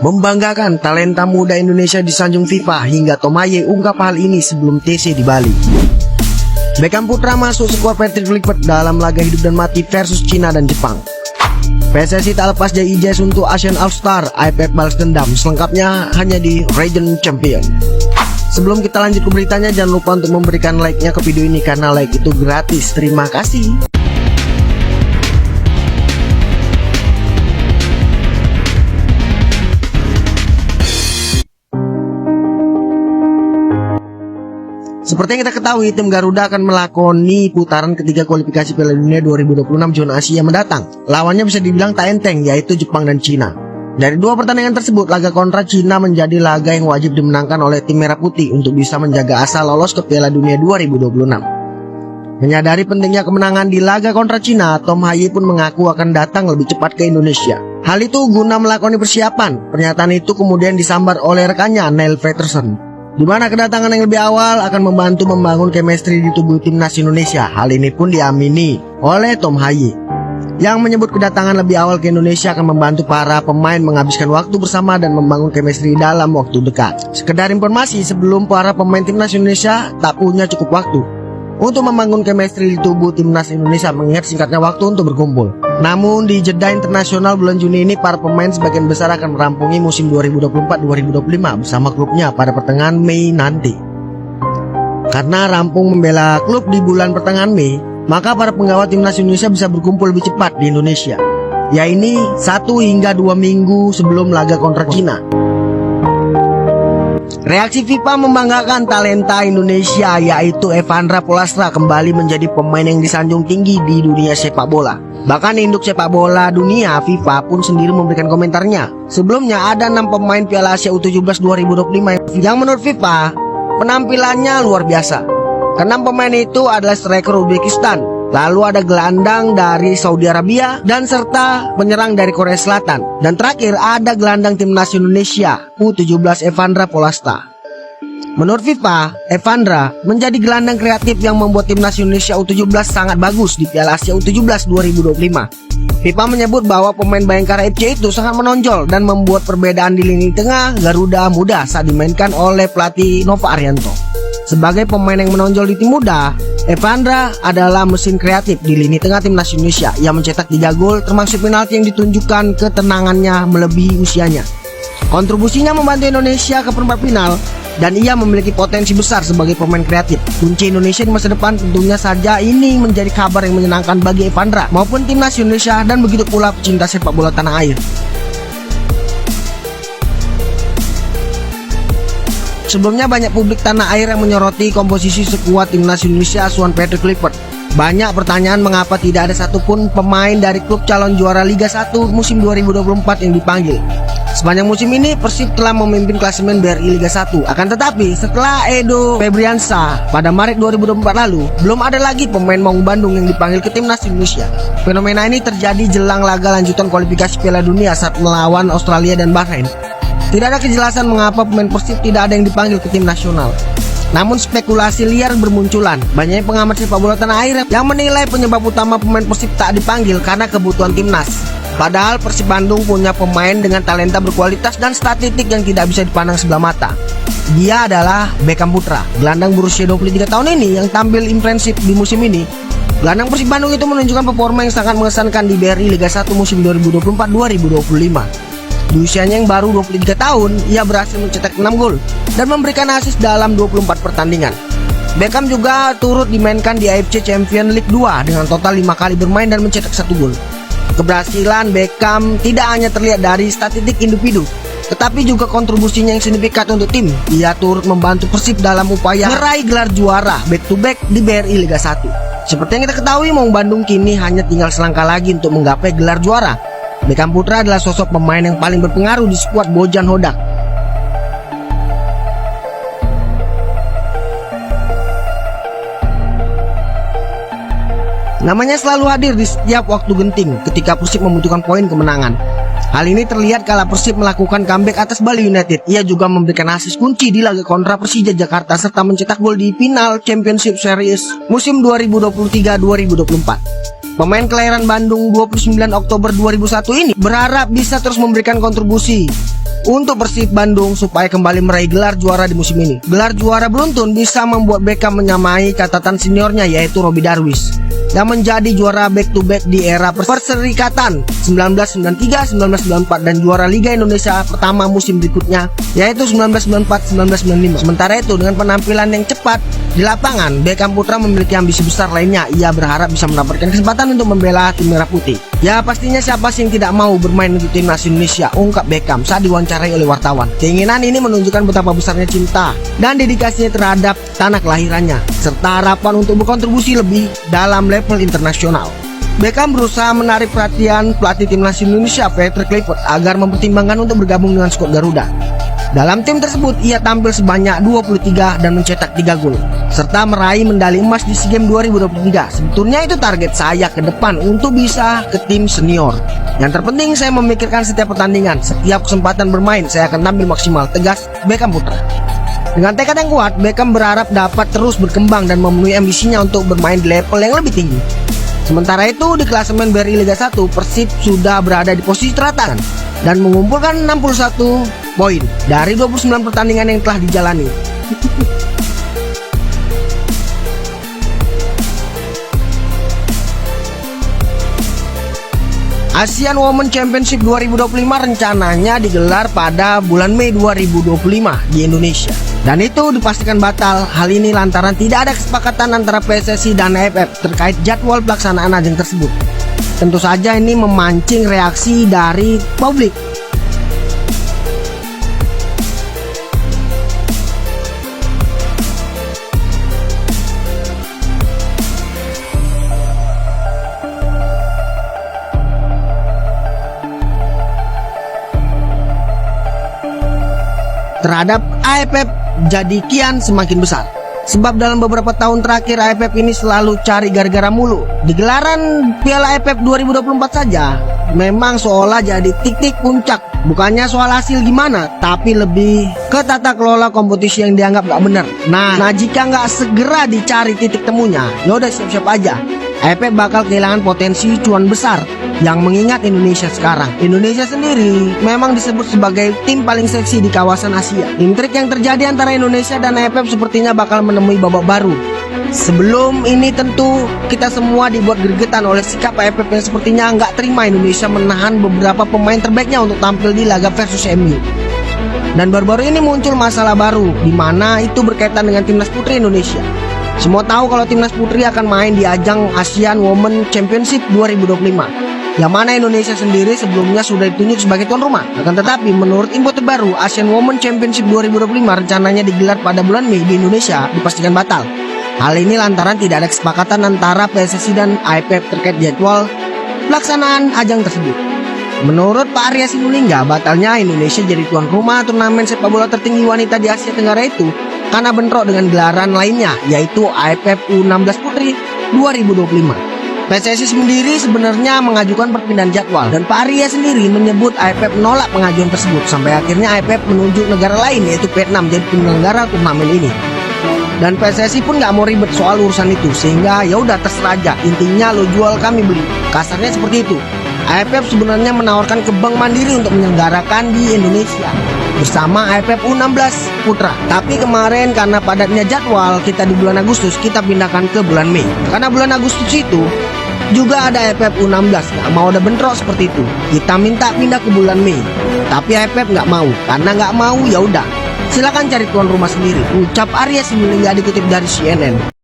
Membanggakan, talenta muda Indonesia disanjung FIFA hingga Tom Haye ungkap hal ini sebelum TC di Bali. Beckham Putra masuk skuad Patrick Kluivert dalam laga hidup dan mati versus Cina dan Jepang. PSSI tak lepas Jai Ijaz untuk Asian All-Star, AFF balas dendam. Selengkapnya hanya di Region Champion. Sebelum kita lanjut ke beritanya, jangan lupa untuk memberikan like-nya ke video ini karena like itu gratis. Terima kasih. Seperti yang kita ketahui, tim Garuda akan melakoni putaran ketiga kualifikasi Piala Dunia 2026 zona Asia mendatang. Lawannya bisa dibilang tak enteng, yaitu Jepang dan Cina. Dari dua pertandingan tersebut, laga kontra Cina menjadi laga yang wajib dimenangkan oleh tim Merah Putih untuk bisa menjaga asa lolos ke Piala Dunia 2026. Menyadari pentingnya kemenangan di laga kontra Cina, Tom Haye pun mengaku akan datang lebih cepat ke Indonesia. Hal itu guna melakoni persiapan. Pernyataan itu kemudian disambar oleh rekannya Neil Peterson, di mana kedatangan yang lebih awal akan membantu membangun chemistry di tubuh timnas Indonesia. Hal ini pun diamini oleh Tom Haye, yang menyebut kedatangan lebih awal ke Indonesia akan membantu para pemain menghabiskan waktu bersama dan membangun chemistry dalam waktu dekat. Sekedar informasi, sebelum para pemain timnas Indonesia tak punya cukup waktu untuk membangun chemistry di tubuh timnas Indonesia mengingat singkatnya waktu untuk berkumpul. Namun di jeda internasional bulan Juni ini, para pemain sebagian besar akan merampungi musim 2024-2025 bersama klubnya pada pertengahan Mei nanti. Karena rampung membela klub di bulan pertengahan Mei, maka para penggawa timnas Indonesia bisa berkumpul lebih cepat di Indonesia, yaitu 1 hingga 2 minggu sebelum laga kontra Cina. Reaksi FIFA membanggakan talenta Indonesia, yaitu Evandra Polastra kembali menjadi pemain yang disanjung tinggi di dunia sepak bola. Bahkan induk sepak bola dunia FIFA pun sendiri memberikan komentarnya. Sebelumnya ada 6 pemain Piala Asia U17 2025 yang menurut FIFA penampilannya luar biasa. Ke-6 pemain itu adalah striker Uzbekistan, lalu ada gelandang dari Saudi Arabia, dan serta penyerang dari Korea Selatan. Dan terakhir ada gelandang timnas Indonesia U17 Evandra Polastra. Menurut FIFA, Evandra menjadi gelandang kreatif yang membuat timnas Indonesia U17 sangat bagus di Piala Asia U17 2025. FIFA menyebut bahwa pemain Bayangkara FC itu sangat menonjol dan membuat perbedaan di lini tengah Garuda Muda saat dimainkan oleh pelatih Nova Arianto. Sebagai pemain yang menonjol di tim muda, Evandra adalah mesin kreatif di lini tengah timnas Indonesia yang mencetak 3 gol termasuk penalti yang ditunjukkan ketenangannya melebihi usianya. Kontribusinya membantu Indonesia ke perempat final dan ia memiliki potensi besar sebagai pemain kreatif. Kunci Indonesia di masa depan tentunya saja ini menjadi kabar yang menyenangkan bagi Evandra maupun timnas Indonesia dan begitu pula pecinta sepak bola tanah air. Sebelumnya banyak publik tanah air yang menyoroti komposisi skuad timnas Indonesia asuhan Patrick Kluivert. Banyak pertanyaan mengapa tidak ada satupun pemain dari klub calon juara Liga 1 musim 2024 yang dipanggil. Sepanjang musim ini Persib telah memimpin klasemen BRI Liga 1. Akan tetapi setelah Edo Febriansyah pada Maret 2024 lalu, belum ada lagi pemain Maung Bandung yang dipanggil ke timnas Indonesia. Fenomena ini terjadi jelang laga lanjutan kualifikasi Piala Dunia saat melawan Australia dan Bahrain. Tidak ada kejelasan mengapa pemain Persib tidak ada yang dipanggil ke tim nasional. Namun spekulasi liar bermunculan. Banyak pengamat sepak bola tanah air yang menilai penyebab utama pemain Persib tak dipanggil karena kebutuhan timnas. Padahal Persib Bandung punya pemain dengan talenta berkualitas dan statistik yang tidak bisa dipandang sebelah mata. Dia adalah Beckham Putra, gelandang berusia 23 tahun ini yang tampil impresif di musim ini. Gelandang Persib Bandung itu menunjukkan performa yang sangat mengesankan di BRI Liga 1 musim 2024-2025. Di usianya yang baru 23 tahun, ia berhasil mencetak 6 gol dan memberikan assist dalam 24 pertandingan. Beckham juga turut dimainkan di AFC Champions League 2 dengan total 5 kali bermain dan mencetak 1 gol. Keberhasilan Beckham tidak hanya terlihat dari statistik individu, tetapi juga kontribusinya yang signifikan untuk tim. Ia turut membantu Persib dalam upaya meraih gelar juara back-to-back di BRI Liga 1. Seperti yang kita ketahui, Maung Bandung kini hanya tinggal selangkah lagi untuk menggapai gelar juara. Beckham Putra adalah sosok pemain yang paling berpengaruh di skuad Bojan Hodak. Namanya selalu hadir di setiap waktu genting ketika Persib membutuhkan poin kemenangan. Hal ini terlihat kala Persib melakukan comeback atas Bali United. Ia juga memberikan assist kunci di laga kontra Persija Jakarta serta mencetak gol di final Championship Series musim 2023-2024. Pemain kelahiran Bandung 29 Oktober 2001 ini berharap bisa terus memberikan kontribusi untuk Persib Bandung supaya kembali meraih gelar juara di musim ini. Gelar juara beruntun bisa membuat Beckham menyamai catatan seniornya yaitu Robby Darwish dan menjadi juara back-to-back di era Perserikatan 1993, 1994 dan juara Liga Indonesia pertama musim berikutnya yaitu 1994-1995. Sementara itu dengan penampilan yang cepat di lapangan, Beckham Putra memiliki ambisi besar lainnya. Ia berharap bisa mendapatkan kesempatan untuk membela tim merah putih. Ya pastinya siapa sih yang tidak mau bermain untuk timnas Indonesia, ungkap Beckham saat diwawancarai oleh wartawan. Keinginan ini menunjukkan betapa besarnya cinta dan dedikasinya terhadap tanah kelahirannya, serta harapan untuk berkontribusi lebih dalam level internasional. Beckham berusaha menarik perhatian pelatih timnas Indonesia Patrick Kluivert agar mempertimbangkan untuk bergabung dengan skuad Garuda. Dalam tim tersebut, ia tampil sebanyak 23 dan mencetak 3 gol, serta meraih medali emas di SEA Games 2023. Sebetulnya itu target saya ke depan untuk bisa ke tim senior. Yang terpenting saya memikirkan setiap pertandingan, setiap kesempatan bermain saya akan tampil maksimal, tegas Beckham Putra. Dengan tekad yang kuat, Beckham berharap dapat terus berkembang dan memenuhi ambisinya untuk bermain di level yang lebih tinggi. Sementara itu di klasemen BRI Liga 1, Persib sudah berada di posisi teratas dan mengumpulkan 61 poin dari 29 pertandingan yang telah dijalani. ASEAN Women Championship 2025 rencananya digelar pada bulan Mei 2025 di Indonesia. Dan itu dipastikan batal. Hal ini lantaran tidak ada kesepakatan antara PSSI dan AFF terkait jadwal pelaksanaan ajang tersebut. Tentu saja ini memancing reaksi dari publik. Terhadap AFF jadi kian semakin besar. Sebab dalam beberapa tahun terakhir AFF ini selalu cari gara-gara mulu. Di gelaran Piala AFF 2024 saja memang seolah jadi titik puncak. Bukannya soal hasil gimana, tapi lebih ke tata kelola kompetisi yang dianggap gak benar. Nah jika nggak segera dicari titik temunya, yaudah siap-siap aja. AFF bakal kehilangan potensi cuan besar yang mengingat Indonesia sekarang. Indonesia sendiri memang disebut sebagai tim paling seksi di kawasan Asia. Intrik yang terjadi antara Indonesia dan AFF sepertinya bakal menemui babak baru. Sebelum ini tentu kita semua dibuat gregetan oleh sikap AFF yang sepertinya nggak terima Indonesia menahan beberapa pemain terbaiknya untuk tampil di laga versus MU. Dan baru-baru ini muncul masalah baru, di mana itu berkaitan dengan timnas putri Indonesia. Semua tahu kalau timnas putri akan main di ajang ASEAN Women Championship 2025, yang mana Indonesia sendiri sebelumnya sudah ditunjuk sebagai tuan rumah. Akan tetapi menurut info terbaru, ASEAN Women Championship 2025 rencananya digelar pada bulan Mei di Indonesia dipastikan batal. Hal ini lantaran tidak ada kesepakatan antara PSSI dan AFF terkait jadwal pelaksanaan ajang tersebut. Menurut Pak Arya Sinulinga, batalnya Indonesia jadi tuan rumah turnamen sepak bola tertinggi wanita di Asia Tenggara itu karena bentrok dengan gelaran lainnya, yaitu AFF U16 Putri 2025. PSSI sendiri sebenarnya mengajukan perpindahan jadwal, dan Pak Arya sendiri menyebut AFF menolak pengajuan tersebut. Sampai akhirnya AFF menunjuk negara lain yaitu Vietnam jadi penyelenggara turnamen ini. Dan PSSI pun nggak mau ribet soal urusan itu, sehingga ya udah terserah aja. Intinya lo jual kami beli, kasarnya seperti itu. AFF sebenarnya menawarkan ke Bank Mandiri untuk menyelenggarakan di Indonesia bersama AFF U16 Putra. Tapi kemarin karena padatnya jadwal kita di bulan Agustus, kita pindahkan ke bulan Mei. Karena bulan Agustus itu juga ada AFF U16, nggak mau ada bentrok seperti itu. Kita minta pindah ke bulan Mei, tapi AFF nggak mau. Karena nggak mau ya udah, silakan cari tuan rumah sendiri, ucap Arya Sinulinga dikutip dari CNN.